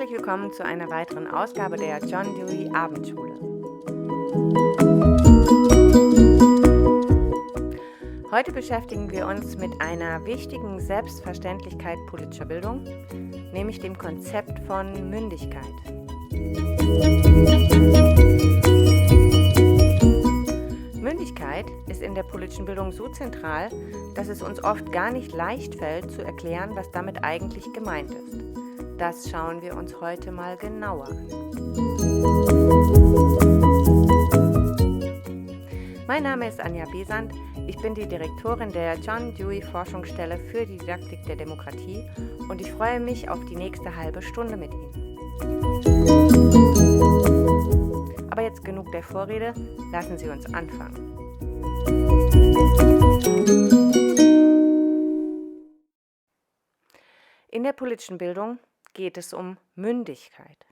Herzlich willkommen zu einer weiteren Ausgabe der John Dewey Abendschule. Heute beschäftigen wir uns mit einer wichtigen Selbstverständlichkeit politischer Bildung, nämlich dem Konzept von Mündigkeit. Mündigkeit ist in der politischen Bildung so zentral, dass es uns oft gar nicht leicht fällt, zu erklären, was damit eigentlich gemeint ist. Das schauen wir uns heute mal genauer an. Mein Name ist Anja Besant, ich bin die Direktorin der John Dewey Forschungsstelle für die Didaktik der Demokratie und ich freue mich auf die nächste halbe Stunde mit Ihnen. Aber jetzt genug der Vorrede, lassen Sie uns anfangen. In der politischen Bildung geht es um Mündigkeit.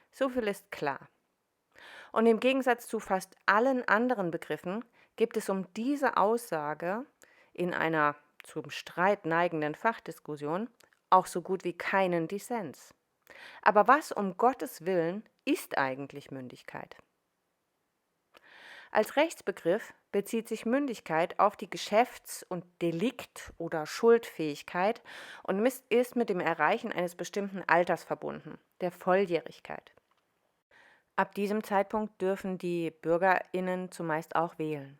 So viel ist klar. Und im Gegensatz zu fast allen anderen Begriffen gibt es um diese Aussage in einer zum Streit neigenden Fachdiskussion auch so gut wie keinen Dissens. Aber was um Gottes Willen ist eigentlich Mündigkeit? Als Rechtsbegriff bezieht sich Mündigkeit auf die Geschäfts- und Delikt- oder Schuldfähigkeit und ist mit dem Erreichen eines bestimmten Alters verbunden, der Volljährigkeit. Ab diesem Zeitpunkt dürfen die BürgerInnen zumeist auch wählen.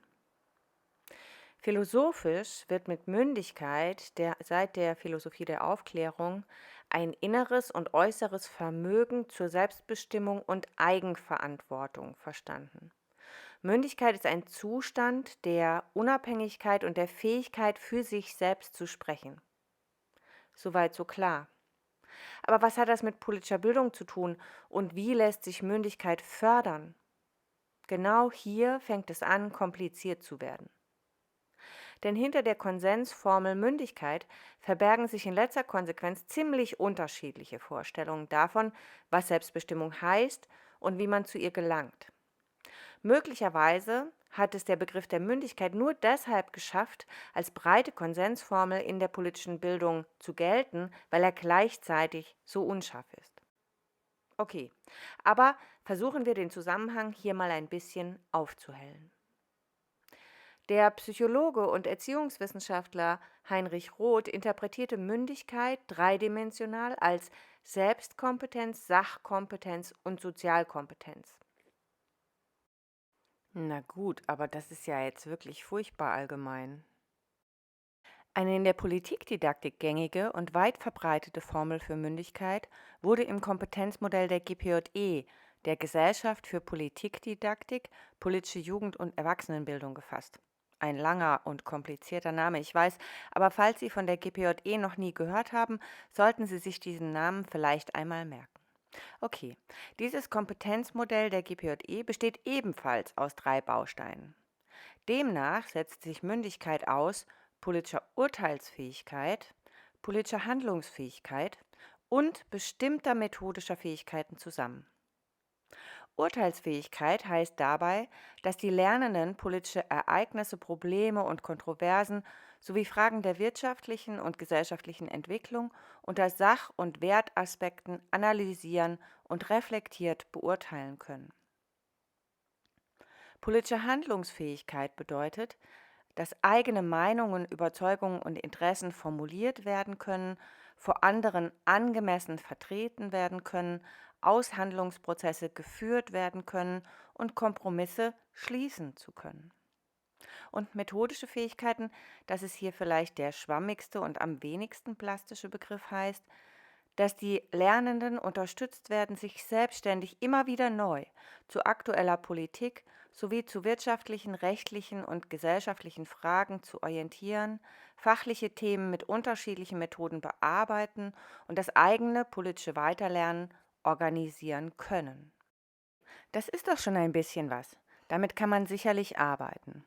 Philosophisch wird mit Mündigkeit seit der Philosophie der Aufklärung ein inneres und äußeres Vermögen zur Selbstbestimmung und Eigenverantwortung verstanden. Mündigkeit ist ein Zustand der Unabhängigkeit und der Fähigkeit, für sich selbst zu sprechen. Soweit so klar. Aber was hat das mit politischer Bildung zu tun und wie lässt sich Mündigkeit fördern? Genau hier fängt es an, kompliziert zu werden. Denn hinter der Konsensformel Mündigkeit verbergen sich in letzter Konsequenz ziemlich unterschiedliche Vorstellungen davon, was Selbstbestimmung heißt und wie man zu ihr gelangt. Möglicherweise hat es der Begriff der Mündigkeit nur deshalb geschafft, als breite Konsensformel in der politischen Bildung zu gelten, weil er gleichzeitig so unscharf ist. Okay, aber versuchen wir den Zusammenhang hier mal ein bisschen aufzuhellen. Der Psychologe und Erziehungswissenschaftler Heinrich Roth interpretierte Mündigkeit dreidimensional als Selbstkompetenz, Sachkompetenz und Sozialkompetenz. Na gut, aber das ist ja jetzt wirklich furchtbar allgemein. Eine in der Politikdidaktik gängige und weit verbreitete Formel für Mündigkeit wurde im Kompetenzmodell der GPJE, der Gesellschaft für Politikdidaktik, politische Jugend- und Erwachsenenbildung, gefasst. Ein langer und komplizierter Name, ich weiß, aber falls Sie von der GPJE noch nie gehört haben, sollten Sie sich diesen Namen vielleicht einmal merken. Okay, dieses Kompetenzmodell der GPJE besteht ebenfalls aus 3 Bausteinen. Demnach setzt sich Mündigkeit aus politischer Urteilsfähigkeit, politischer Handlungsfähigkeit und bestimmter methodischer Fähigkeiten zusammen. Urteilsfähigkeit heißt dabei, dass die Lernenden politische Ereignisse, Probleme und Kontroversen sowie Fragen der wirtschaftlichen und gesellschaftlichen Entwicklung unter Sach- und Wertaspekten analysieren und reflektiert beurteilen können. Politische Handlungsfähigkeit bedeutet, dass eigene Meinungen, Überzeugungen und Interessen formuliert werden können, vor anderen angemessen vertreten werden können, Aushandlungsprozesse geführt werden können und Kompromisse schließen zu können. Und methodische Fähigkeiten, das ist hier vielleicht der schwammigste und am wenigsten plastische Begriff, heißt, dass die Lernenden unterstützt werden, sich selbstständig immer wieder neu zu aktueller Politik sowie zu wirtschaftlichen, rechtlichen und gesellschaftlichen Fragen zu orientieren, fachliche Themen mit unterschiedlichen Methoden bearbeiten und das eigene politische Weiterlernen organisieren können. Das ist doch schon ein bisschen was. Damit kann man sicherlich arbeiten.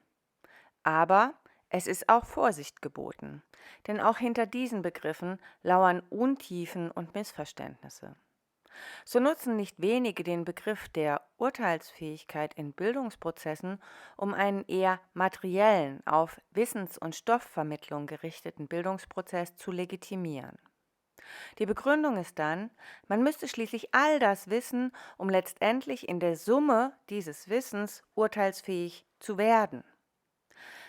Aber es ist auch Vorsicht geboten, denn auch hinter diesen Begriffen lauern Untiefen und Missverständnisse. So nutzen nicht wenige den Begriff der Urteilsfähigkeit in Bildungsprozessen, um einen eher materiellen, auf Wissens- und Stoffvermittlung gerichteten Bildungsprozess zu legitimieren. Die Begründung ist dann, man müsste schließlich all das wissen, um letztendlich in der Summe dieses Wissens urteilsfähig zu werden.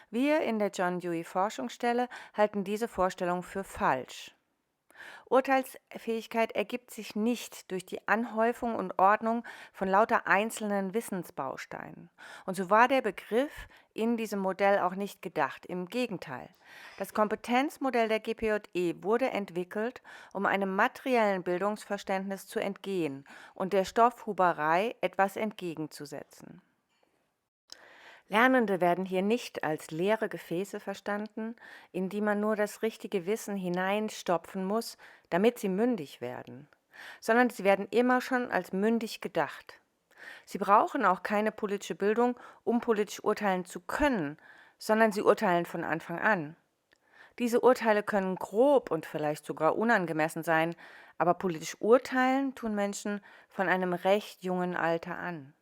Wir in der John Dewey Forschungsstelle halten diese Vorstellung für falsch. Urteilsfähigkeit ergibt sich nicht durch die Anhäufung und Ordnung von lauter einzelnen Wissensbausteinen. Und so war der Begriff in diesem Modell auch nicht gedacht. Im Gegenteil. Das Kompetenzmodell der GPJE wurde entwickelt, um einem materiellen Bildungsverständnis zu entgehen und der Stoffhuberei etwas entgegenzusetzen. Lernende werden hier nicht als leere Gefäße verstanden, in die man nur das richtige Wissen hineinstopfen muss, damit sie mündig werden, sondern sie werden immer schon als mündig gedacht. Sie brauchen auch keine politische Bildung, um politisch urteilen zu können, sondern sie urteilen von Anfang an. Diese Urteile können grob und vielleicht sogar unangemessen sein, aber politisch urteilen tun Menschen von einem recht jungen Alter an.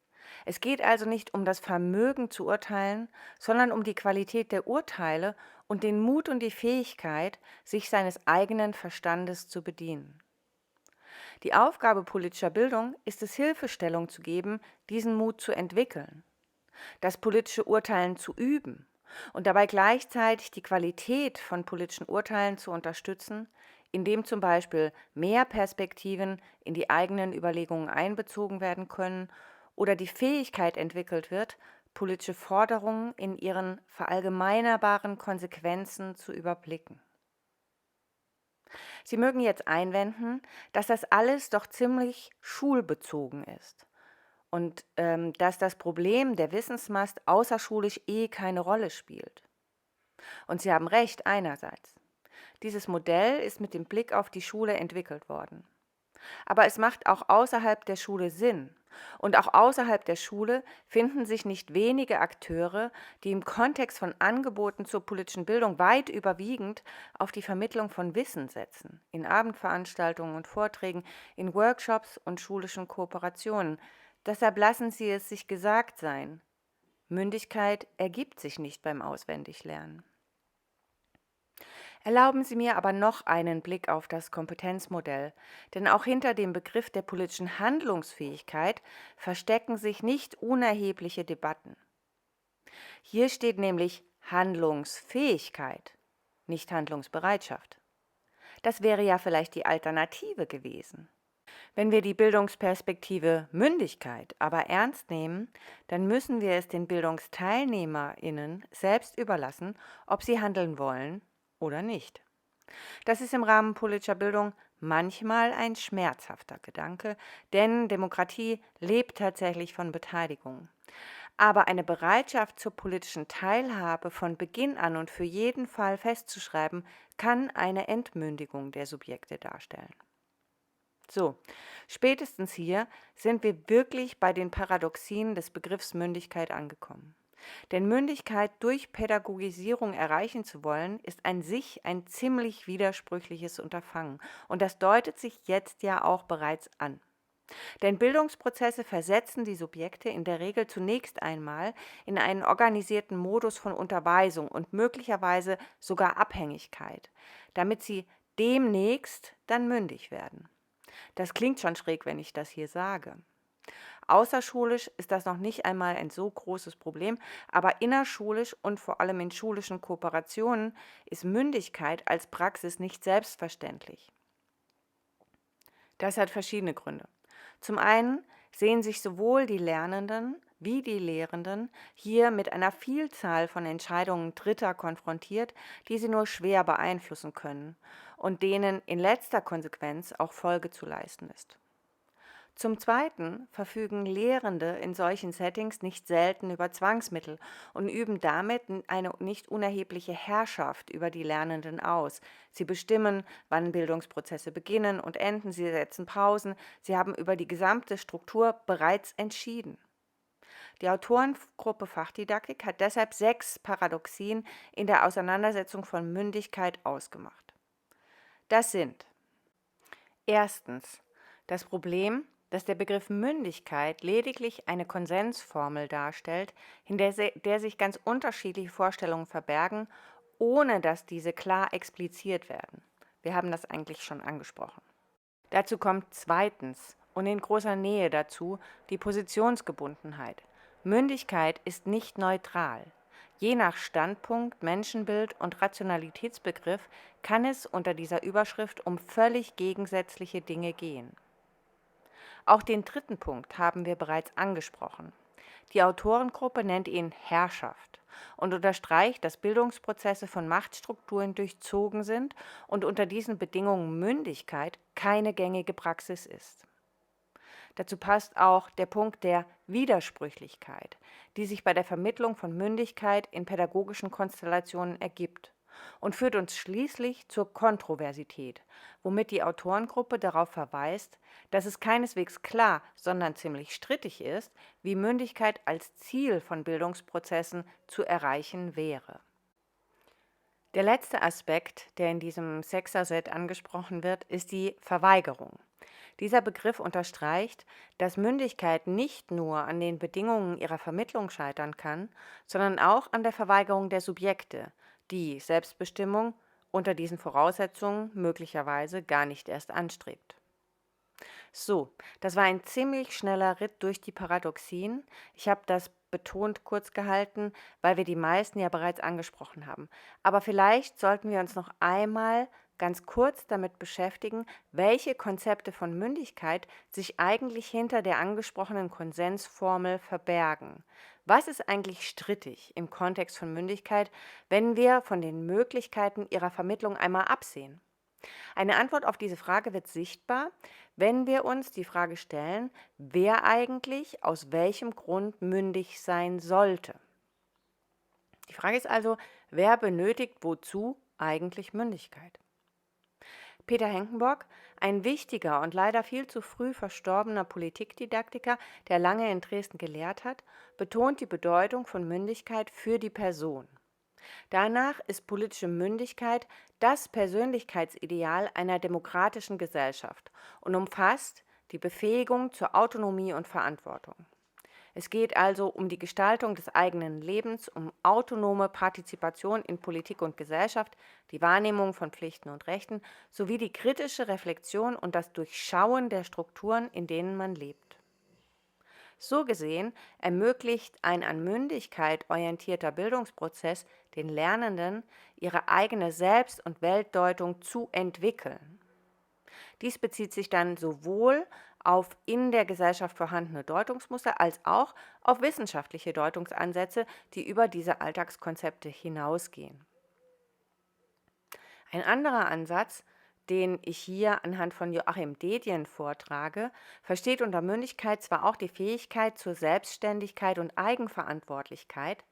Es geht also nicht um das Vermögen zu urteilen, sondern um die Qualität der Urteile und den Mut und die Fähigkeit, sich seines eigenen Verstandes zu bedienen. Die Aufgabe politischer Bildung ist es, Hilfestellung zu geben, diesen Mut zu entwickeln, das politische Urteilen zu üben und dabei gleichzeitig die Qualität von politischen Urteilen zu unterstützen, indem zum Beispiel mehr Perspektiven in die eigenen Überlegungen einbezogen werden können oder die Fähigkeit entwickelt wird, politische Forderungen in ihren verallgemeinerbaren Konsequenzen zu überblicken. Sie mögen jetzt einwenden, dass das alles doch ziemlich schulbezogen ist und dass das Problem der Wissensmast außerschulisch keine Rolle spielt. Und Sie haben recht einerseits. Dieses Modell ist mit dem Blick auf die Schule entwickelt worden. Aber es macht auch außerhalb der Schule Sinn. Und auch außerhalb der Schule finden sich nicht wenige Akteure, die im Kontext von Angeboten zur politischen Bildung weit überwiegend auf die Vermittlung von Wissen setzen, in Abendveranstaltungen und Vorträgen, in Workshops und schulischen Kooperationen. Deshalb lassen Sie es sich gesagt sein: Mündigkeit ergibt sich nicht beim Auswendiglernen. Erlauben Sie mir aber noch einen Blick auf das Kompetenzmodell, denn auch hinter dem Begriff der politischen Handlungsfähigkeit verstecken sich nicht unerhebliche Debatten. Hier steht nämlich Handlungsfähigkeit, nicht Handlungsbereitschaft. Das wäre ja vielleicht die Alternative gewesen. Wenn wir die Bildungsperspektive Mündigkeit aber ernst nehmen, dann müssen wir es den BildungsteilnehmerInnen selbst überlassen, ob sie handeln wollen oder nicht. Das ist im Rahmen politischer Bildung manchmal ein schmerzhafter Gedanke, denn Demokratie lebt tatsächlich von Beteiligung. Aber eine Bereitschaft zur politischen Teilhabe von Beginn an und für jeden Fall festzuschreiben, kann eine Entmündigung der Subjekte darstellen. So, spätestens hier sind wir wirklich bei den Paradoxien des Begriffs Mündigkeit angekommen. Denn Mündigkeit durch Pädagogisierung erreichen zu wollen, ist an sich ein ziemlich widersprüchliches Unterfangen. Und das deutet sich jetzt ja auch bereits an. Denn Bildungsprozesse versetzen die Subjekte in der Regel zunächst einmal in einen organisierten Modus von Unterweisung und möglicherweise sogar Abhängigkeit, damit sie demnächst dann mündig werden. Das klingt schon schräg, wenn ich das hier sage. Außerschulisch ist das noch nicht einmal ein so großes Problem, aber innerschulisch und vor allem in schulischen Kooperationen ist Mündigkeit als Praxis nicht selbstverständlich. Das hat verschiedene Gründe. Zum einen sehen sich sowohl die Lernenden wie die Lehrenden hier mit einer Vielzahl von Entscheidungen Dritter konfrontiert, die sie nur schwer beeinflussen können und denen in letzter Konsequenz auch Folge zu leisten ist. Zum Zweiten verfügen Lehrende in solchen Settings nicht selten über Zwangsmittel und üben damit eine nicht unerhebliche Herrschaft über die Lernenden aus. Sie bestimmen, wann Bildungsprozesse beginnen und enden, sie setzen Pausen, sie haben über die gesamte Struktur bereits entschieden. Die Autorengruppe Fachdidaktik hat deshalb 6 Paradoxien in der Auseinandersetzung von Mündigkeit ausgemacht. Das sind: Erstens das Problem, dass der Begriff Mündigkeit lediglich eine Konsensformel darstellt, in der sich ganz unterschiedliche Vorstellungen verbergen, ohne dass diese klar expliziert werden. Wir haben das eigentlich schon angesprochen. Dazu kommt zweitens und in großer Nähe dazu die Positionsgebundenheit. Mündigkeit ist nicht neutral. Je nach Standpunkt, Menschenbild und Rationalitätsbegriff kann es unter dieser Überschrift um völlig gegensätzliche Dinge gehen. Auch den dritten Punkt haben wir bereits angesprochen. Die Autorengruppe nennt ihn Herrschaft und unterstreicht, dass Bildungsprozesse von Machtstrukturen durchzogen sind und unter diesen Bedingungen Mündigkeit keine gängige Praxis ist. Dazu passt auch der Punkt der Widersprüchlichkeit, die sich bei der Vermittlung von Mündigkeit in pädagogischen Konstellationen ergibt und führt uns schließlich zur Kontroversität, womit die Autorengruppe darauf verweist, dass es keineswegs klar, sondern ziemlich strittig ist, wie Mündigkeit als Ziel von Bildungsprozessen zu erreichen wäre. Der letzte Aspekt, der in diesem Sechser-Set angesprochen wird, ist die Verweigerung. Dieser Begriff unterstreicht, dass Mündigkeit nicht nur an den Bedingungen ihrer Vermittlung scheitern kann, sondern auch an der Verweigerung der Subjekte, die Selbstbestimmung unter diesen Voraussetzungen möglicherweise gar nicht erst anstrebt. So, das war ein ziemlich schneller Ritt durch die Paradoxien. Ich habe das betont kurz gehalten, weil wir die meisten ja bereits angesprochen haben. Aber vielleicht sollten wir uns noch einmal ganz kurz damit beschäftigen, welche Konzepte von Mündigkeit sich eigentlich hinter der angesprochenen Konsensformel verbergen. Was ist eigentlich strittig im Kontext von Mündigkeit, wenn wir von den Möglichkeiten ihrer Vermittlung einmal absehen? Eine Antwort auf diese Frage wird sichtbar, wenn wir uns die Frage stellen, wer eigentlich aus welchem Grund mündig sein sollte. Die Frage ist also, wer benötigt wozu eigentlich Mündigkeit? Peter Henkenbock, ein wichtiger und leider viel zu früh verstorbener Politikdidaktiker, der lange in Dresden gelehrt hat, betont die Bedeutung von Mündigkeit für die Person. Danach ist politische Mündigkeit das Persönlichkeitsideal einer demokratischen Gesellschaft und umfasst die Befähigung zur Autonomie und Verantwortung. Es geht also um die Gestaltung des eigenen Lebens, um autonome Partizipation in Politik und Gesellschaft, die Wahrnehmung von Pflichten und Rechten sowie die kritische Reflexion und das Durchschauen der Strukturen, in denen man lebt. So gesehen ermöglicht ein an Mündigkeit orientierter Bildungsprozess den Lernenden, ihre eigene Selbst- und Weltdeutung zu entwickeln. Dies bezieht sich dann sowohl auf in der Gesellschaft vorhandene Deutungsmuster als auch auf wissenschaftliche Deutungsansätze, die über diese Alltagskonzepte hinausgehen. Ein anderer Ansatz, den ich hier anhand von Joachim Dedien vortrage, versteht unter Mündigkeit zwar auch die Fähigkeit zur Selbstständigkeit und Eigenverantwortlichkeit.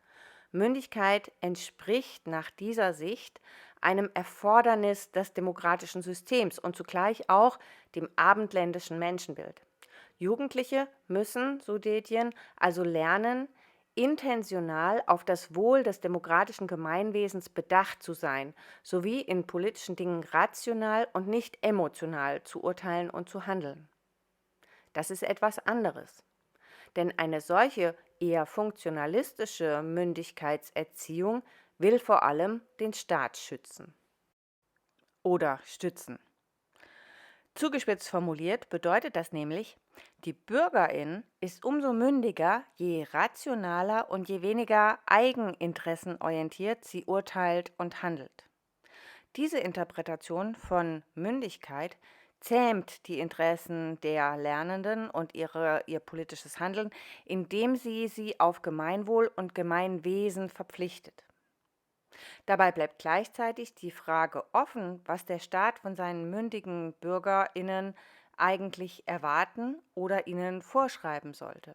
Mündigkeit entspricht nach dieser Sicht einem Erfordernis des demokratischen Systems und zugleich auch dem abendländischen Menschenbild. Jugendliche müssen, so Dedien, also lernen, intentional auf das Wohl des demokratischen Gemeinwesens bedacht zu sein, sowie in politischen Dingen rational und nicht emotional zu urteilen und zu handeln. Das ist etwas anderes. Denn eine solche eher funktionalistische Mündigkeitserziehung will vor allem den Staat schützen oder stützen. Zugespitzt formuliert bedeutet das nämlich, die Bürgerin ist umso mündiger, je rationaler und je weniger eigeninteressenorientiert sie urteilt und handelt. Diese Interpretation von Mündigkeit zähmt die Interessen der Lernenden und ihr politisches Handeln, indem sie auf Gemeinwohl und Gemeinwesen verpflichtet. Dabei bleibt gleichzeitig die Frage offen, was der Staat von seinen mündigen BürgerInnen eigentlich erwarten oder ihnen vorschreiben sollte.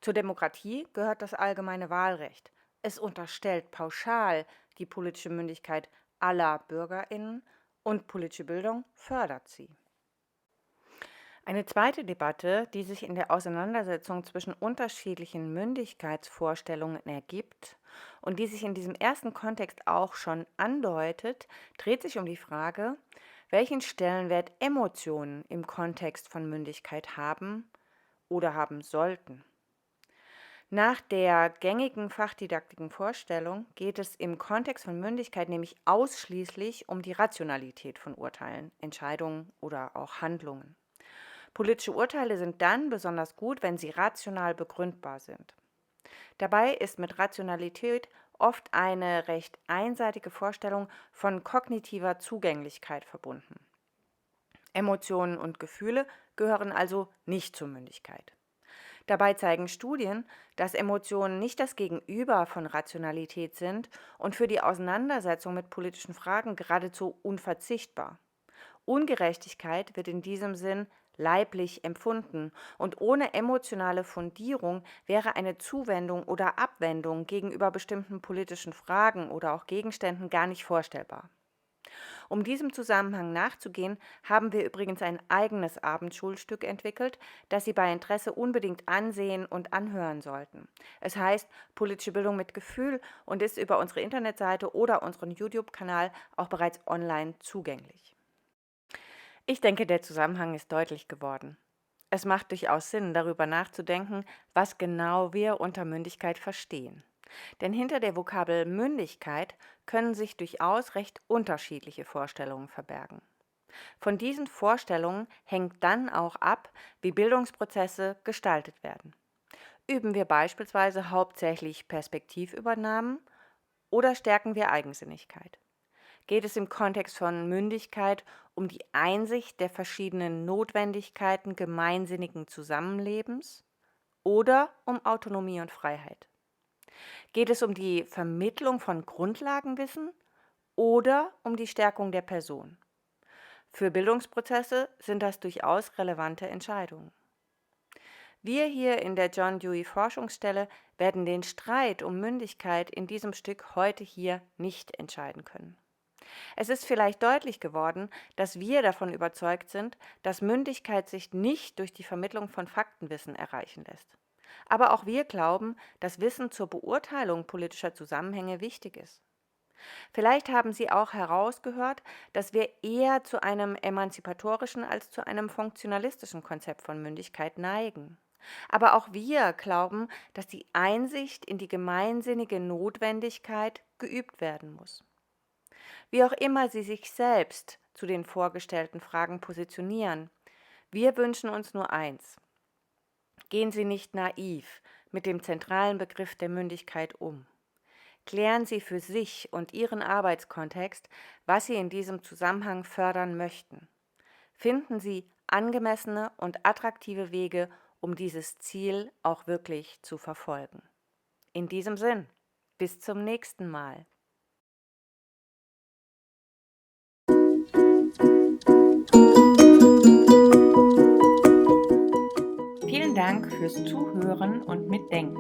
Zur Demokratie gehört das allgemeine Wahlrecht. Es unterstellt pauschal die politische Mündigkeit aller BürgerInnen und politische Bildung fördert sie. Eine zweite Debatte, die sich in der Auseinandersetzung zwischen unterschiedlichen Mündigkeitsvorstellungen ergibt und die sich in diesem ersten Kontext auch schon andeutet, dreht sich um die Frage, welchen Stellenwert Emotionen im Kontext von Mündigkeit haben oder haben sollten. Nach der gängigen fachdidaktiken Vorstellung geht es im Kontext von Mündigkeit nämlich ausschließlich um die Rationalität von Urteilen, Entscheidungen oder auch Handlungen. Politische Urteile sind dann besonders gut, wenn sie rational begründbar sind. Dabei ist mit Rationalität oft eine recht einseitige Vorstellung von kognitiver Zugänglichkeit verbunden. Emotionen und Gefühle gehören also nicht zur Mündigkeit. Dabei zeigen Studien, dass Emotionen nicht das Gegenüber von Rationalität sind und für die Auseinandersetzung mit politischen Fragen geradezu unverzichtbar. Ungerechtigkeit wird in diesem Sinn leiblich empfunden und ohne emotionale Fundierung wäre eine Zuwendung oder Abwendung gegenüber bestimmten politischen Fragen oder auch Gegenständen gar nicht vorstellbar. Um diesem Zusammenhang nachzugehen, haben wir übrigens ein eigenes Abendschulstück entwickelt, das Sie bei Interesse unbedingt ansehen und anhören sollten. Es heißt Politische Bildung mit Gefühl und ist über unsere Internetseite oder unseren YouTube-Kanal auch bereits online zugänglich. Ich denke, der Zusammenhang ist deutlich geworden. Es macht durchaus Sinn, darüber nachzudenken, was genau wir unter Mündigkeit verstehen. Denn hinter der Vokabel Mündigkeit können sich durchaus recht unterschiedliche Vorstellungen verbergen. Von diesen Vorstellungen hängt dann auch ab, wie Bildungsprozesse gestaltet werden. Üben wir beispielsweise hauptsächlich Perspektivübernahmen oder stärken wir Eigensinnigkeit? Geht es im Kontext von Mündigkeit um die Einsicht der verschiedenen Notwendigkeiten gemeinsinnigen Zusammenlebens oder um Autonomie und Freiheit? Geht es um die Vermittlung von Grundlagenwissen oder um die Stärkung der Person? Für Bildungsprozesse sind das durchaus relevante Entscheidungen. Wir hier in der John Dewey Forschungsstelle werden den Streit um Mündigkeit in diesem Stück heute hier nicht entscheiden können. Es ist vielleicht deutlich geworden, dass wir davon überzeugt sind, dass Mündigkeit sich nicht durch die Vermittlung von Faktenwissen erreichen lässt. Aber auch wir glauben, dass Wissen zur Beurteilung politischer Zusammenhänge wichtig ist. Vielleicht haben Sie auch herausgehört, dass wir eher zu einem emanzipatorischen als zu einem funktionalistischen Konzept von Mündigkeit neigen. Aber auch wir glauben, dass die Einsicht in die gemeinsinnige Notwendigkeit geübt werden muss. Wie auch immer Sie sich selbst zu den vorgestellten Fragen positionieren, wir wünschen uns nur eins: Gehen Sie nicht naiv mit dem zentralen Begriff der Mündigkeit um. Klären Sie für sich und Ihren Arbeitskontext, was Sie in diesem Zusammenhang fördern möchten. Finden Sie angemessene und attraktive Wege, um dieses Ziel auch wirklich zu verfolgen. In diesem Sinn, bis zum nächsten Mal. Vielen Dank fürs Zuhören und Mitdenken.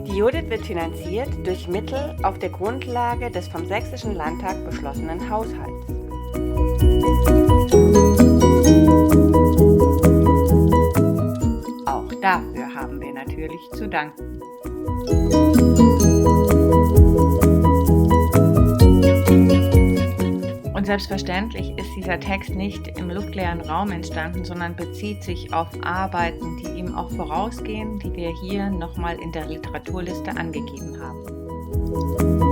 Die Judith wird finanziert durch Mittel auf der Grundlage des vom Sächsischen Landtag beschlossenen Haushalts. Auch dafür haben wir natürlich zu danken. Und selbstverständlich ist dieser Text nicht im luftleeren Raum entstanden, sondern bezieht sich auf Arbeiten, die ihm auch vorausgehen, die wir hier nochmal in der Literaturliste angegeben haben.